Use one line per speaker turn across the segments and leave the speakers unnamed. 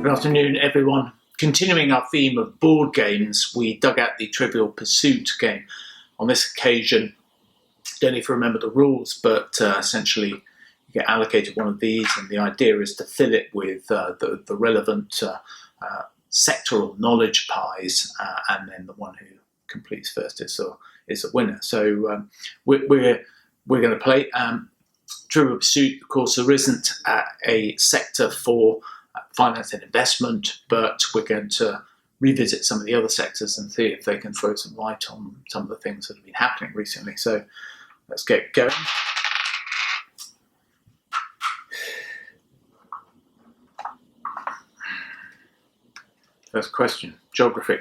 Good afternoon, everyone. Continuing our theme of board games, we dug out the Trivial Pursuit game. On this occasion, don't need to remember the rules, but essentially you get allocated one of these, and the idea is to fill it with the relevant sectoral knowledge pies, and then the one who completes first is the winner. So we're going to play Trivial Pursuit. Of course, there isn't a sector for finance and investment, but we're going to revisit some of the other sectors and see if they can throw some light on some of the things that have been happening recently. So let's get going. First question, geography.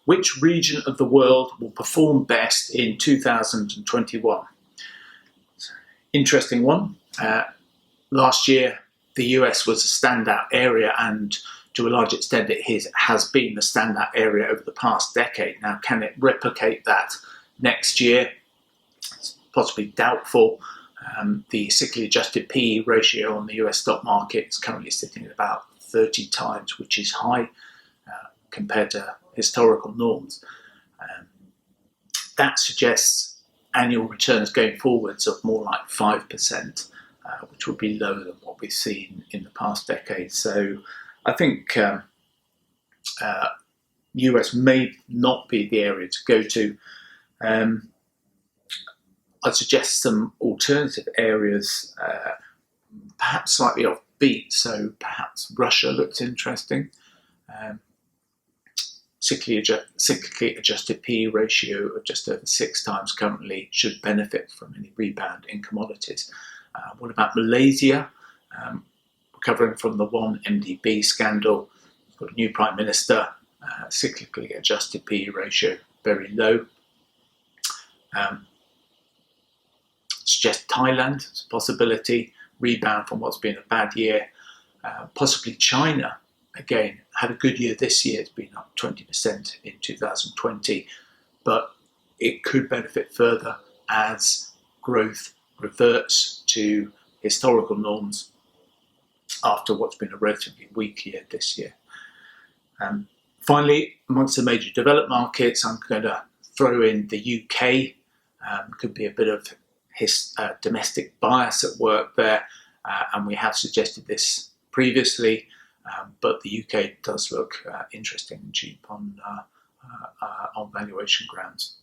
Which region of the world will perform best in 2021? Interesting one. Last year, the US was a standout area, and to a large extent it has been the standout area over the past decade. Now, can it replicate that next year? It's possibly doubtful. The cyclically adjusted PE ratio on the US stock market is currently sitting at about 30 times, which is high compared to historical norms. That suggests annual returns going forwards of more like 5%. Which would be lower than what we've seen in the past decade. So I think US may not be the area to go to. I'd suggest some alternative areas, perhaps slightly offbeat. So perhaps Russia looks interesting. Cyclically adjusted PE ratio of just over 6 times currently should benefit from any rebound in commodities. What about Malaysia? Recovering from the 1MDB scandal, we've got a new Prime Minister, cyclically adjusted PE ratio very low. Suggest Thailand as a possibility, rebound from what's been a bad year. Possibly China, again, had a good year this year, it's been up 20% in 2020, but it could benefit further as growth reverts to historical norms after what's been a relatively weak year this year. Finally, amongst the major developed markets, I'm going to throw in the UK. Could be a bit of domestic bias at work there, and we have suggested this previously, but the UK does look interesting and cheap on valuation grounds.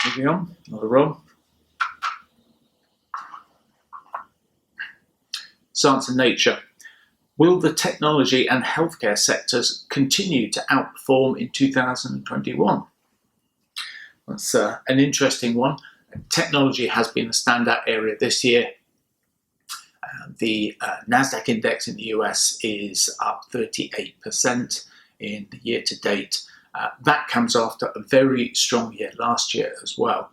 Moving on, another roll. Science and nature. Will the technology and healthcare sectors continue to outperform in 2021? That's an interesting one. Technology has been a standout area this year. The NASDAQ index in the US is up 38% in the year to date. That comes after a very strong year last year as well.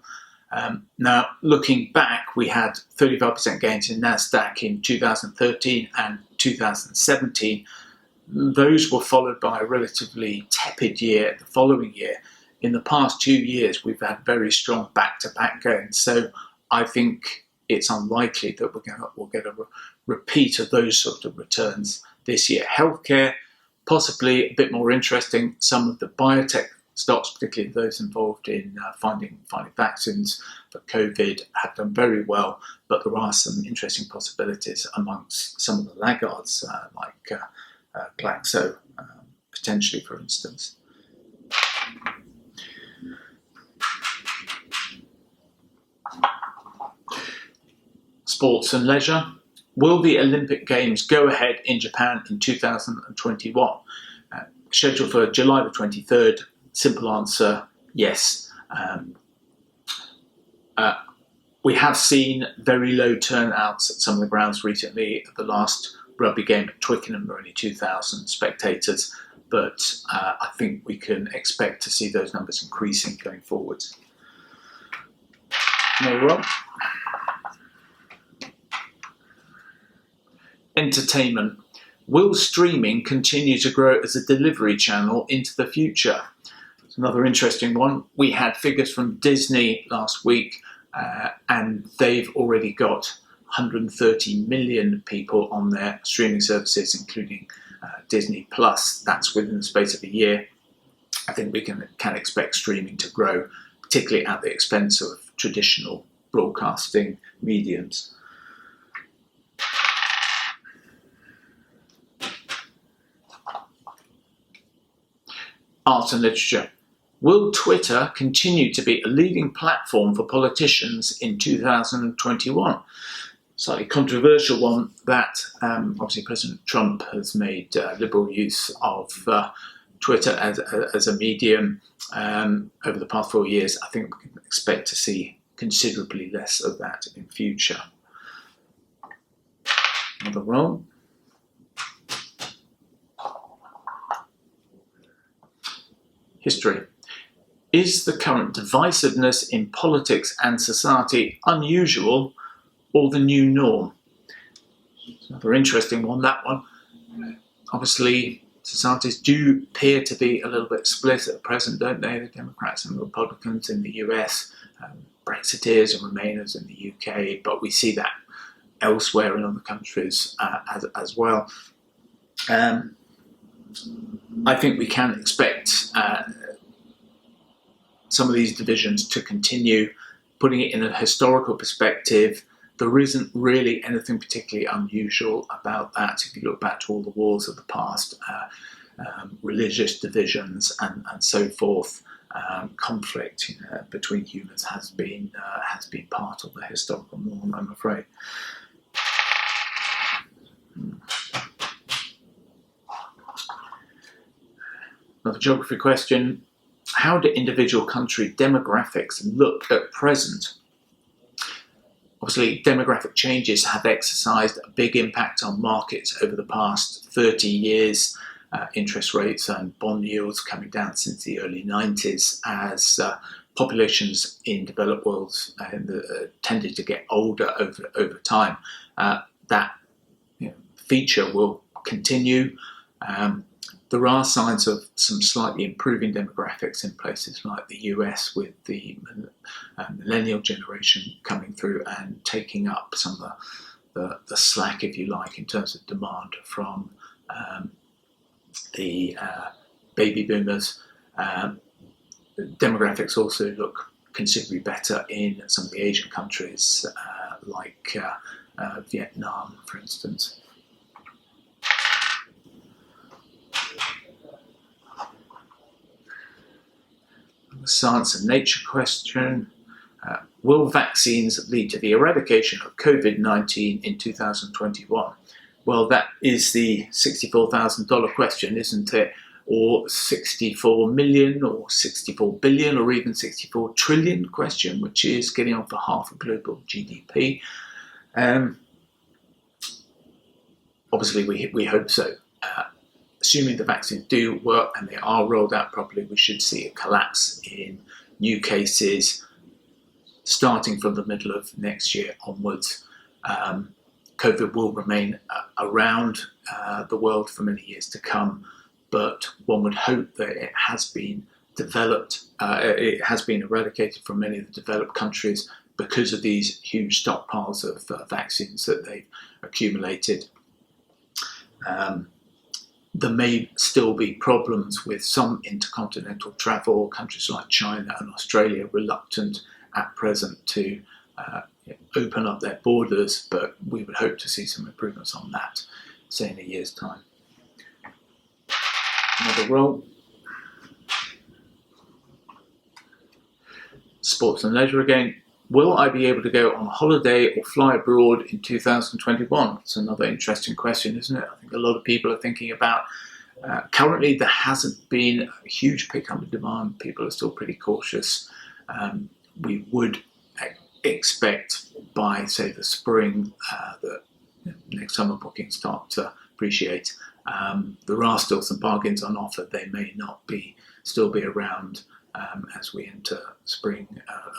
Now, looking back, we had 35% gains in NASDAQ in 2013 and 2017. Those were followed by a relatively tepid year the following year. In the past 2 years, we've had very strong back-to-back gains. So I think it's unlikely that we'll get a repeat of those sort of returns this year. Healthcare, possibly a bit more interesting. Some of the biotech stocks, particularly those involved in finding vaccines for COVID, have done very well, but there are some interesting possibilities amongst some of the laggards, like Glaxo, potentially, for instance. Sports and leisure. Will the Olympic Games go ahead in Japan in 2021? Scheduled for July the 23rd. Simple answer, yes. We have seen very low turnouts at some of the grounds recently. The last rugby game at Twickenham, there were only 2,000 spectators, but I think we can expect to see those numbers increasing going forward. No. Entertainment. Will streaming continue to grow as a delivery channel into the future? It's another interesting one. We had figures from Disney last week, and they've already got 130 million people on their streaming services, including Disney Plus. That's within the space of a year. I think we can expect streaming to grow, particularly at the expense of traditional broadcasting mediums. Art and literature. Will Twitter continue to be a leading platform for politicians in 2021? Slightly controversial one that obviously President Trump has made liberal use of Twitter as a medium over the past 4 years. I think we can expect to see considerably less of that in future. Another role. History. Is the current divisiveness in politics and society unusual or the new norm? It's another interesting one, that one. Obviously, societies do appear to be a little bit split at present, don't they? The Democrats and Republicans in the US, Brexiteers and Remainers in the UK, but we see that elsewhere in other countries as well. I think we can expect some of these divisions to continue. Putting it in a historical perspective, there isn't really anything particularly unusual about that. If you look back to all the wars of the past, religious divisions and so forth, conflict between humans has been part of the historical norm, I'm afraid. Another geography question. How do individual country demographics look at present? Obviously, demographic changes have exercised a big impact on markets over the past 30 years. Interest rates and bond yields coming down since the early 90s as populations in developed worlds tended to get older over time. That feature will continue. There are signs of some slightly improving demographics in places like the US, with the millennial generation coming through and taking up some of the slack, if you like, in terms of demand from the baby boomers. Demographics also look considerably better in some of the Asian countries, like Vietnam, for instance. Science and nature question. Will vaccines lead to the eradication of COVID-19 in 2021? Well, that is the $64,000 question, isn't it? Or 64 million or 64 billion or even 64 trillion question, which is getting on for half of global GDP. Obviously, we hope so. Assuming the vaccines do work and they are rolled out properly, we should see a collapse in new cases starting from the middle of next year onwards. COVID will remain around the world for many years to come, but one would hope that it has been developed, it has been eradicated from many of the developed countries because of these huge stockpiles of vaccines that they've accumulated. There may still be problems with some intercontinental travel. Countries like China and Australia are reluctant at present to open up their borders, but we would hope to see some improvements on that, say in a year's time. Another role. Sports and leisure again. Will I be able to go on holiday or fly abroad in 2021? It's another interesting question, isn't it? I think a lot of people are thinking about. Currently, there hasn't been a huge pickup in demand. People are still pretty cautious. We would expect by, say, the spring that next summer bookings start to appreciate. There are still some bargains on offer. They may not still be around as we enter spring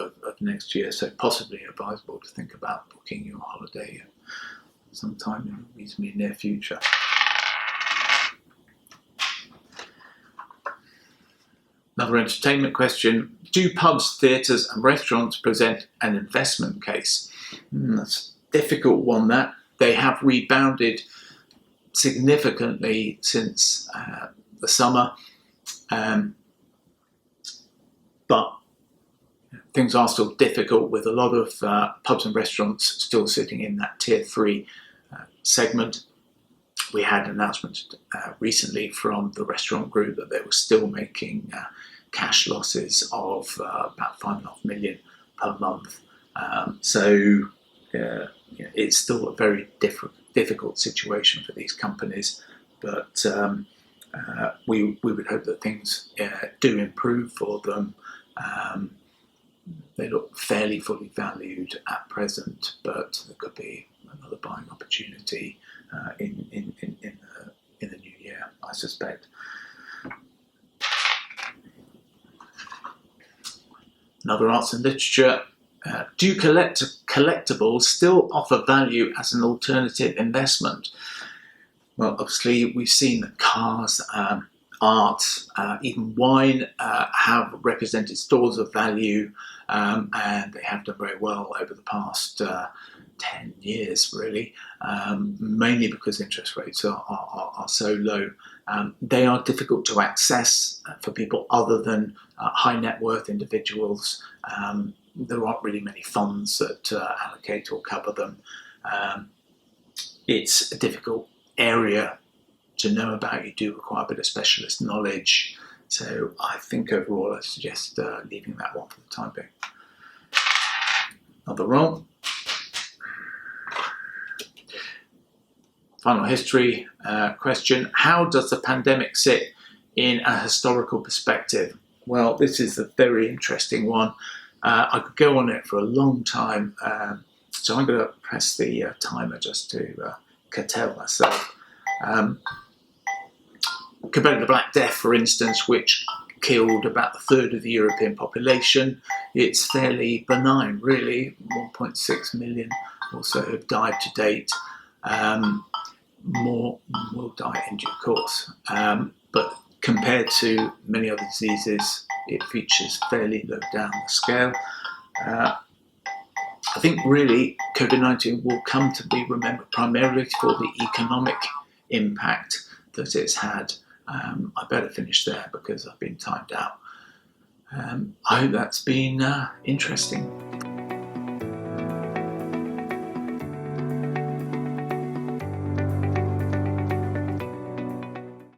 of next year, so possibly advisable to think about booking your holiday sometime in the reasonably near future. Another entertainment question. Do pubs, theatres and restaurants present an investment case? That's difficult one that they have rebounded significantly since the summer, but things are still difficult with a lot of pubs and restaurants still sitting in that tier 3 segment. We had an announcement recently from the restaurant group that they were still making cash losses of about $5.5 million per month. So it's still a very difficult situation for these companies, but we would hope that things do improve for them. They look fairly fully valued at present, but there could be another buying opportunity in the new year, I suspect. Another arts and literature. Do collectibles still offer value as an alternative investment? Well, obviously we've seen that cars, art, even wine have represented stores of value, and they have done very well over the past 10 years, really, mainly because interest rates are so low. They are difficult to access for people other than high net worth individuals. There aren't really many funds that allocate or cover them. It's a difficult area to know about. You do require a bit of specialist knowledge. So I think overall I suggest leaving that one for the time being. Another role. Final history question. How does the pandemic sit in a historical perspective? Well, this is a very interesting one. I could go on it for a long time, so I'm going to press the timer just to curtail myself. Compared to the Black Death, for instance, which killed about a third of the European population, it's fairly benign, really. 1.6 million or so have died to date. More will die in due course. But compared to many other diseases, it features fairly low down the scale. I think really COVID-19 will come to be remembered primarily for the economic impact that it's had. I better finish there because I've been timed out. I hope that's been interesting.